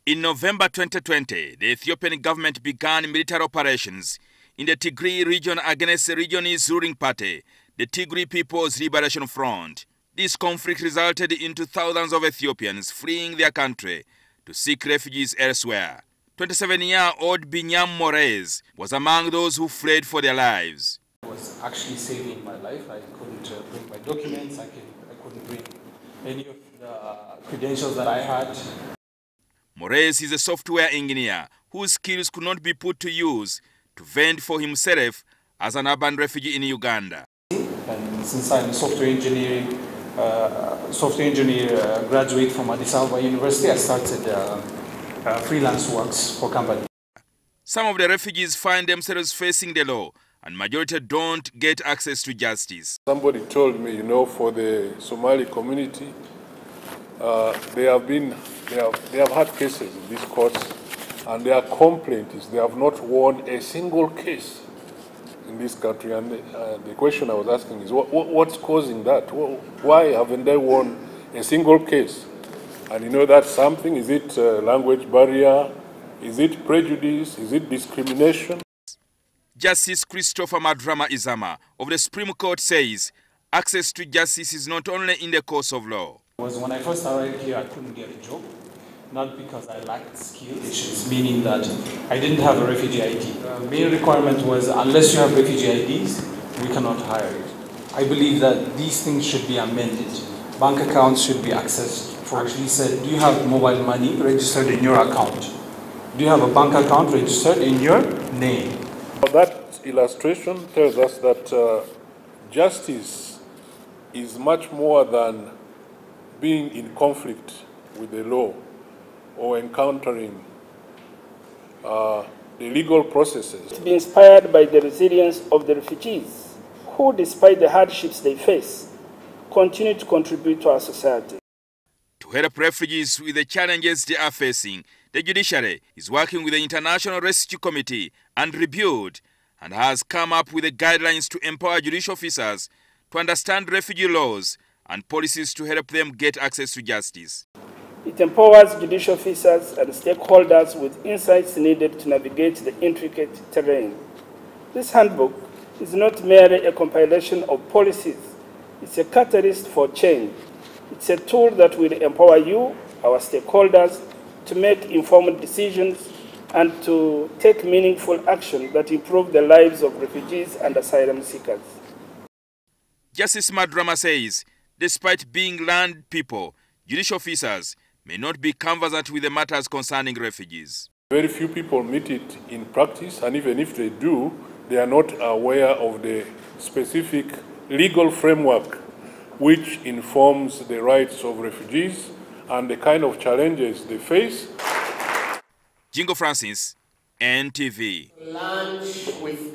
In November 2020, the Ethiopian government began military operations in the Tigray region against the region's ruling party, the Tigray People's Liberation Front. This conflict resulted into thousands of Ethiopians fleeing their country to seek refuges elsewhere. 27-year-old Binyam Moraes was among those who fled for their lives. It was actually saving my life. I couldn't bring my documents. I couldn't bring any of the credentials that I had. Moraes is a software engineer whose skills could not be put to use to fend for himself as an urban refugee in Uganda. And since I'm a software engineer graduate from Addis Ababa University, I started freelance works for company. Some of the refugees find themselves facing the law, and majority don't get access to justice. Somebody told me, for the Somali community, they have had cases in these courts, and their complaint is they have not won a single case in this country. And the question I was asking is, what's causing that? Why haven't they won a single case? And that's something. Is it language barrier? Is it prejudice? Is it discrimination? Justice Christopher Madrama Izama of the Supreme Court says access to justice is not only in the course of law. When I first arrived here, I couldn't get a job, not because I lacked skills, meaning that I didn't have a refugee ID. The main requirement was, unless you have refugee IDs, we cannot hire you. I believe that these things should be amended. Bank accounts should be accessed. For actually said, do you have mobile money registered in your account? Do you have a bank account registered in your name? That illustration tells us that justice is much more than being in conflict with the law or encountering the legal processes. To be inspired by the resilience of the refugees who, despite the hardships they face, continue to contribute to our society. To help refugees with the challenges they are facing, the Judiciary is working with the International Rescue Committee and Rebuild, and has come up with the guidelines to empower judicial officers to understand refugee laws and policies to help them get access to justice. It empowers judicial officers and stakeholders with insights needed to navigate the intricate terrain. This handbook is not merely a compilation of policies, it's a catalyst for change. It's a tool that will empower you, our stakeholders, to make informed decisions and to take meaningful action that improve the lives of refugees and asylum seekers. Justice Madrama says, despite being land people, judicial officers may not be conversant with the matters concerning refugees. Very few people meet it in practice, and even if they do, they are not aware of the specific legal framework which informs the rights of refugees and the kind of challenges they face. Jingo Francis, NTV. Lunch with